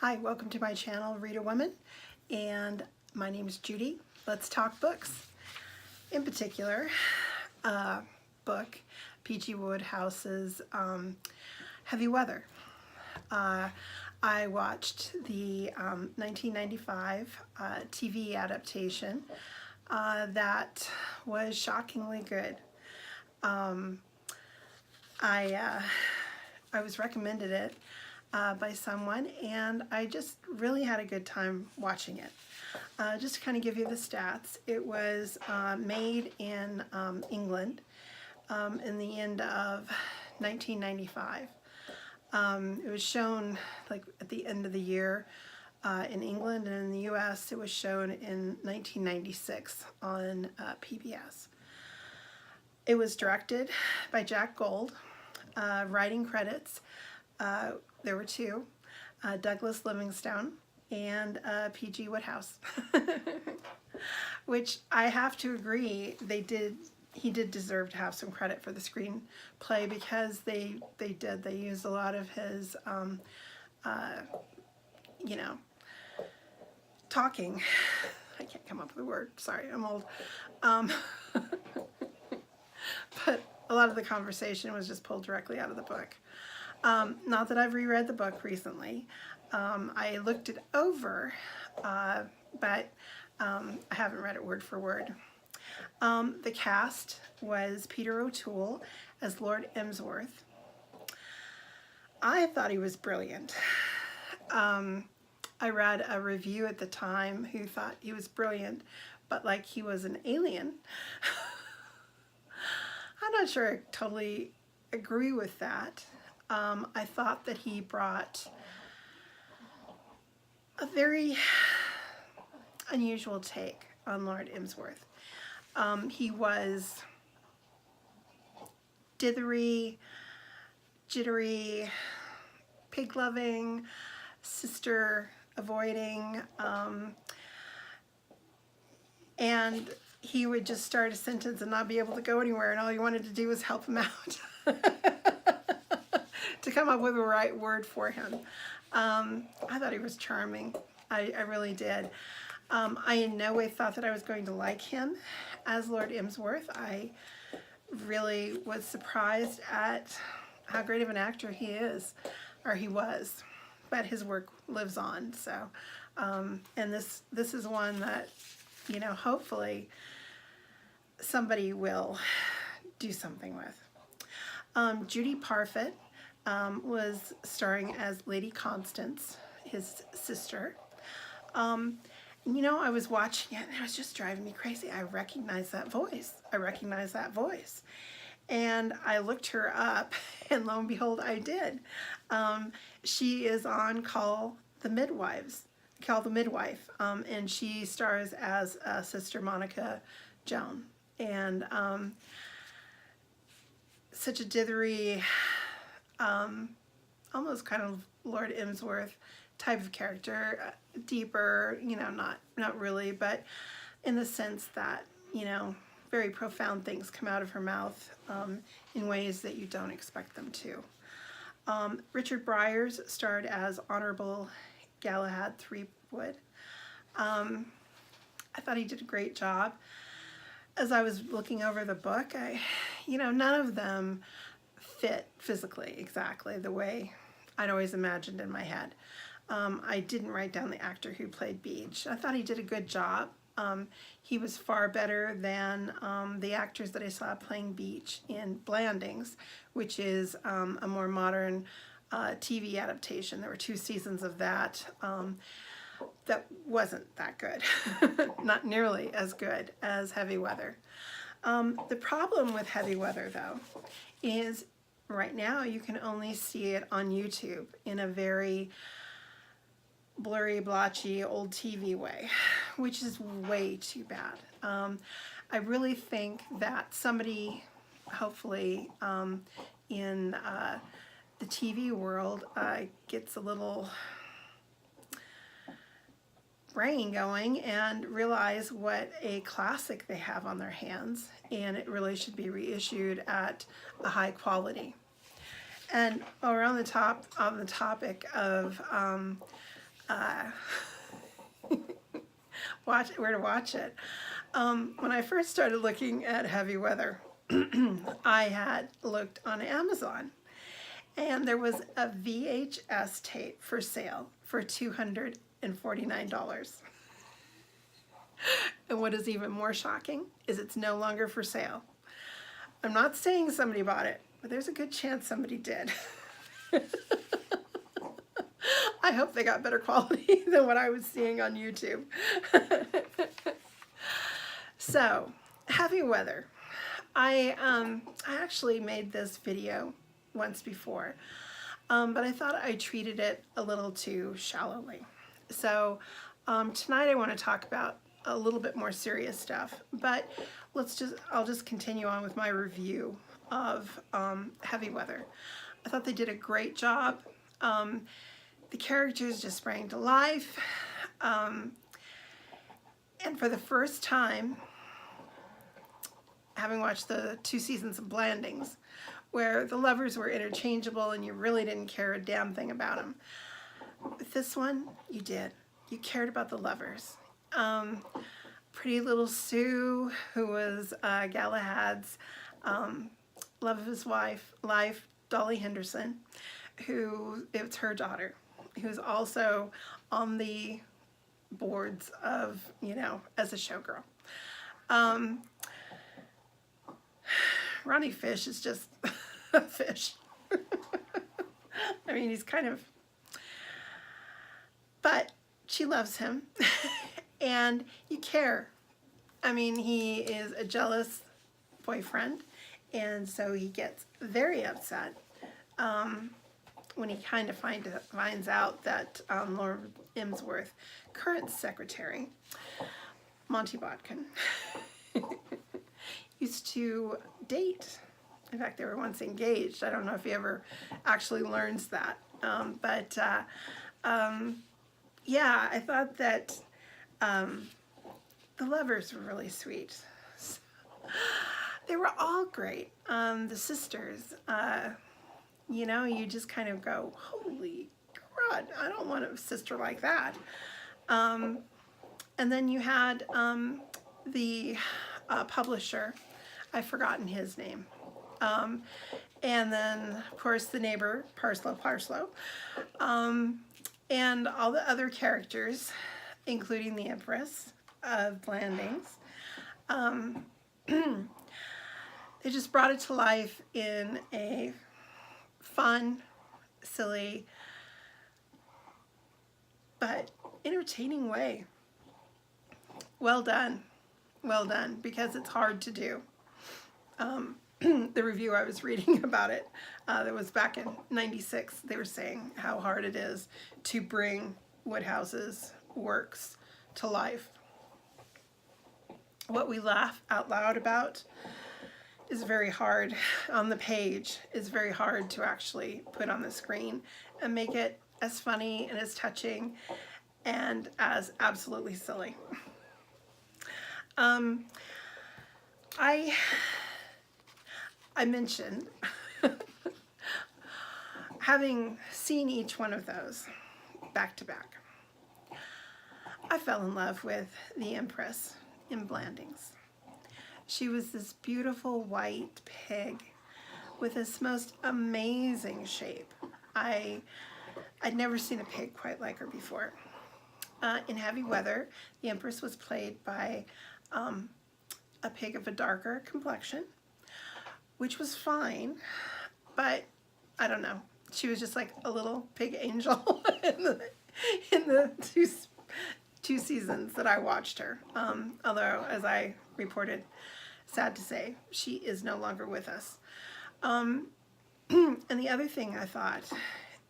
Hi, welcome to my channel, Reader Woman, and my name is Judy. Let's talk books. In particular, book, P.G. Wodehouse's Heavy Weather. I watched the 1995 TV adaptation that was shockingly good. I was recommended it by someone, and I just really had a good time watching it. Just to kind of give you the stats, it was made in England in the end of 1995. It was shown like at the end of the year in England, and in the US it was shown in 1996 on PBS. It was directed by Jack Gold. Writing credits, there were two, Douglas Livingstone and P.G. Wodehouse, which I have to agree he did deserve to have some credit for the screenplay, because they used a lot of his you know, talking. I can't come up with a word, sorry, I'm old. But a lot of the conversation was just pulled directly out of the book. Not that I've reread the book recently. I looked it over, but I haven't read it word for word. The cast was Peter O'Toole as Lord Emsworth. I thought he was brilliant. I read a review at the time who thought he was brilliant, but like he was an alien. I'm not sure I totally agree with that. I thought that he brought a very unusual take on Lord Emsworth. He was dithery, jittery, pig-loving, sister-avoiding, and he would just start a sentence and not be able to go anywhere, and all you wanted to do was help him out to come up with the right word for him. I thought he was charming. I really did. I in no way thought that I was going to like him as Lord Emsworth. I really was surprised at how great of an actor he is, or he was, but his work lives on. So, and this is one that, you know, hopefully somebody will do something with. Judy Parfitt was starring as Lady Constance, his sister. You know, I was watching it and it was just driving me crazy. I recognized that voice. And I looked her up, and lo and behold, I did. She is on Call the Midwife, and she stars as Sister Monica Joan. And such a dithery, almost kind of Lord Emsworth type of character, deeper, you know, not really, but in the sense that, you know, very profound things come out of her mouth in ways that you don't expect them to. Richard Briers starred as Honorable Galahad Threepwood. I thought he did a great job. As I was looking over the book, you know, none of them fit physically exactly the way I'd always imagined in my head. I didn't write down the actor who played Beach. I thought he did a good job. He was far better than the actors that I saw playing Beach in Blandings, which is a more modern TV adaptation. There were 2 seasons of that. That wasn't that good. Not nearly as good as Heavy Weather. The problem with Heavy Weather, though, is right now you can only see it on YouTube in a very blurry, blotchy, old TV way, which is way too bad. I really think that somebody, hopefully in the TV world, gets a little brain going and realize what a classic they have on their hands, and it really should be reissued at a high quality. And while we're on the topic of where to watch it. When I first started looking at heavy weather, I had looked on Amazon, and there was a VHS tape for sale for $249. And what is even more shocking is it's no longer for sale. I'm not saying somebody bought it, but there's a good chance somebody did. I hope they got better quality than what I was seeing on YouTube. So, heavy weather. I actually made this video once before, but I thought I treated it a little too shallowly. So tonight I want to talk about a little bit more serious stuff, but I'll just continue on with my review of heavy weather. I thought they did a great job. The characters just sprang to life, and for the first time, having watched the 2 seasons of Blandings, where the lovers were interchangeable and you really didn't care a damn thing about them. With this one, you did. You cared about the lovers. Pretty little Sue, who was Galahad's love of his life, Dolly Henderson, it's her daughter, who's also on the boards of, as a showgirl. Ronnie Fish is just a fish. I mean, he's kind of, but she loves him and you care. I mean, he is a jealous boyfriend, and so he gets very upset when he kind of finds out that Lord Emsworth, current secretary, Monty Bodkin, used to date. In fact, they were once engaged. I don't know if he ever actually learns that. Yeah, I thought that the lovers were really sweet. They were all great. The sisters, you just kind of go, holy crud, I don't want a sister like that. And then you had the publisher, I've forgotten his name. And then, of course, the neighbor, Parslow, and all the other characters, including the Empress of Blandings. They just brought it to life in a fun, silly, but entertaining way. Well done, because it's hard to do. The review I was reading about it, that was back in '96, they were saying how hard it is to bring Wodehouse's works to life. What we laugh out loud about is very hard on the page, is very hard to actually put on the screen and make it as funny and as touching and as absolutely silly. I mentioned having seen each one of those back to back, I fell in love with the Empress in Blandings. She was this beautiful white pig with this most amazing shape. I'd never seen a pig quite like her before. In heavy weather, the Empress was played by a pig of a darker complexion, which was fine, but I don't know. She was just like a little pig angel in the two seasons that I watched her. Although, as I reported, sad to say, she is no longer with us. And the other thing I thought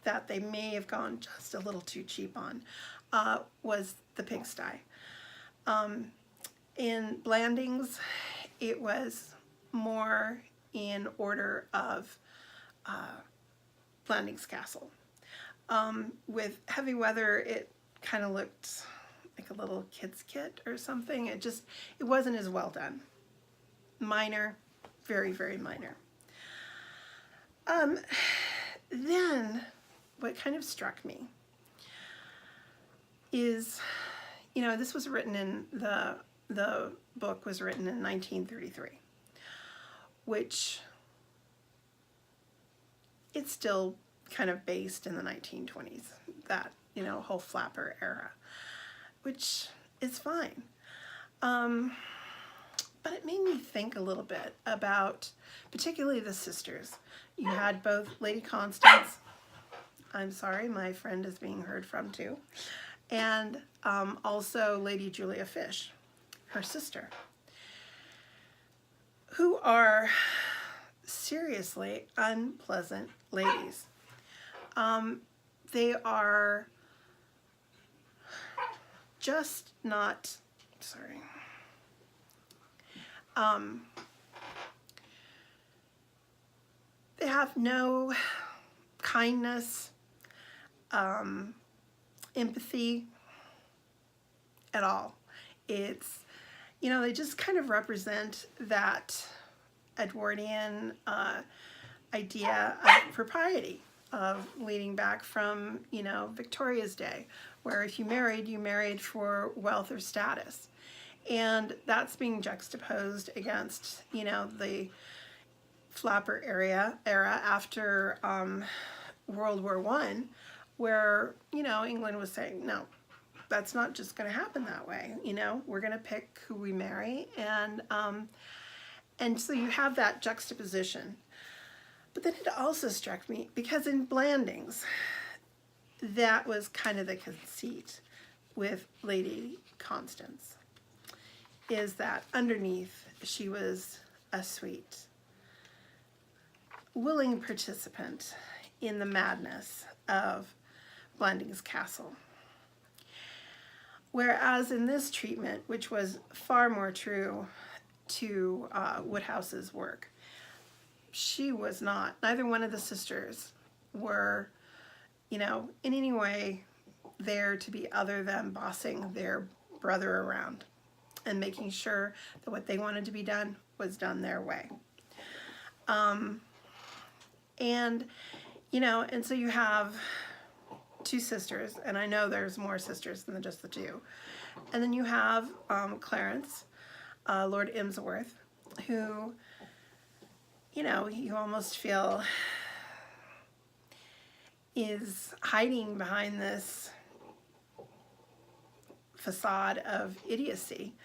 that they may have gone just a little too cheap on was the pigsty. In Blandings, it was more in order of Blandings Castle. With heavy weather, it kind of looked like a little kid's kit or something. It wasn't as well done. Minor, very, very minor. Then, what kind of struck me is, this was written in the book was written in 1933, which it's still kind of based in the 1920s, that, whole flapper era, which is fine. But it made me think a little bit about particularly the sisters. You had both Lady Constance, I'm sorry, my friend is being heard from too, and also Lady Julia Fish, her sister, who are seriously unpleasant ladies. They are just not, sorry, they have no kindness, empathy at all. It's, they just kind of represent that Edwardian idea of propriety, of leading back from, Victoria's day, where if you married for wealth or status. And that's being juxtaposed against, the flapper era after World War I, where, England was saying, no, that's not just going to happen that way. We're going to pick who we marry. And so you have that juxtaposition. But then it also struck me, because in Blandings, that was kind of the conceit with Lady Constance, is that underneath she was a sweet, willing participant in the madness of Blandings Castle. Whereas in this treatment, which was far more true to Wodehouse's work, she was not, neither one of the sisters were, in any way there to be other than bossing their brother around and making sure that what they wanted to be done was done their way. And so you have two sisters, and I know there's more sisters than just the two. And then you have Clarence, Lord Emsworth, who, you almost feel is hiding behind this facade of idiocy,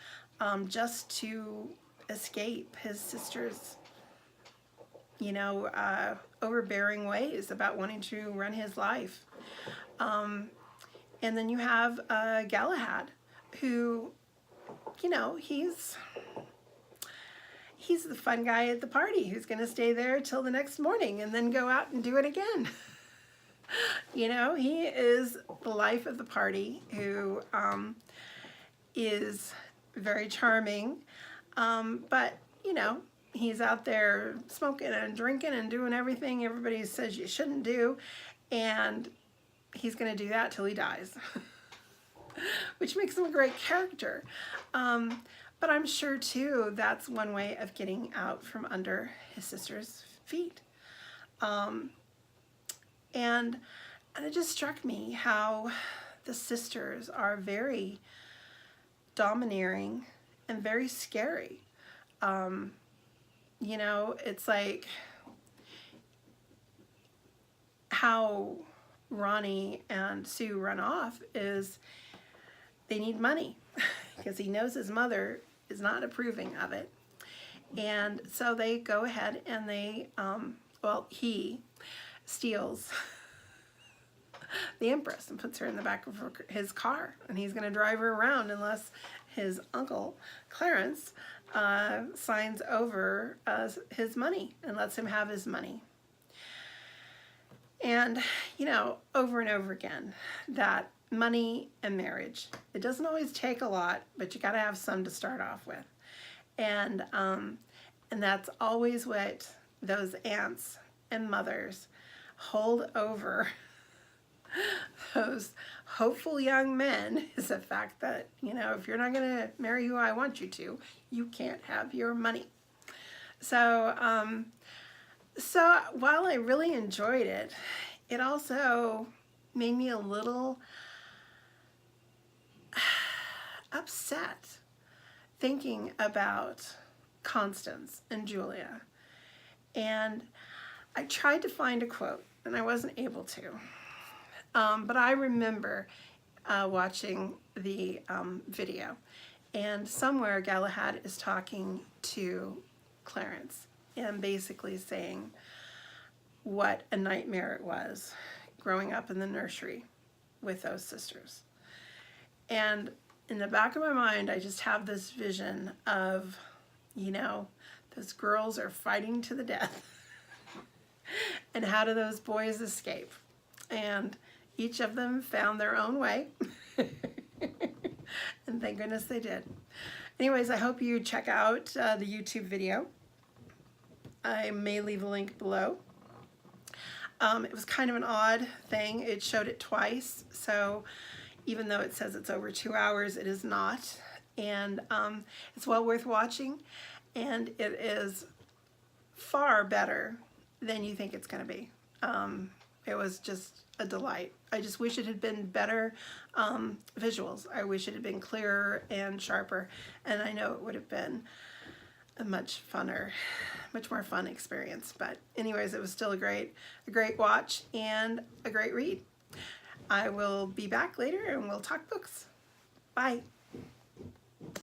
just to escape his sister's, overbearing ways about wanting to run his life. And then you have Galahad, who, he's the fun guy at the party who's going to stay there till the next morning and then go out and do it again. He is the life of the party, who is very charming, but, he's out there smoking and drinking and doing everything everybody says you shouldn't do, and he's going to do that till he dies, which makes him a great character. But I'm sure, too, that's one way of getting out from under his sister's feet. And it just struck me how the sisters are very domineering and very scary. It's like how Ronnie and Sue run off is they need money because he knows his mother is not approving of it. And so they go ahead and they, he steals the Empress and puts her in the back of his car, and he's going to drive her around unless his uncle Clarence signs over his money and lets him have his money. And over and over again, that money and marriage, it doesn't always take a lot, but you got to have some to start off with. And that's always what those aunts and mothers hold over those hopeful young men, is the fact that, if you're not going to marry who I want you to, you can't have your money. So while I really enjoyed it, it also made me a little upset thinking about Constance and Julia. And I tried to find a quote, and I wasn't able to. But I remember watching the video, and somewhere Galahad is talking to Clarence and basically saying what a nightmare it was growing up in the nursery with those sisters. And in the back of my mind, I just have this vision of, you know, those girls are fighting to the death. And how do those boys escape? And each of them found their own way. And thank goodness they did. Anyways, I hope you check out the YouTube video. I may leave a link below. It was kind of an odd thing. It showed it twice, so even though it says it's over 2 hours, it is not. And it's well worth watching, and it is far better than you think it's going to be. It was just a delight. I just wish it had been better visuals. I wish it had been clearer and sharper, and I know it would have been a much more fun experience. But anyways, it was still a great watch and a great read. I will be back later and we'll talk books. Bye.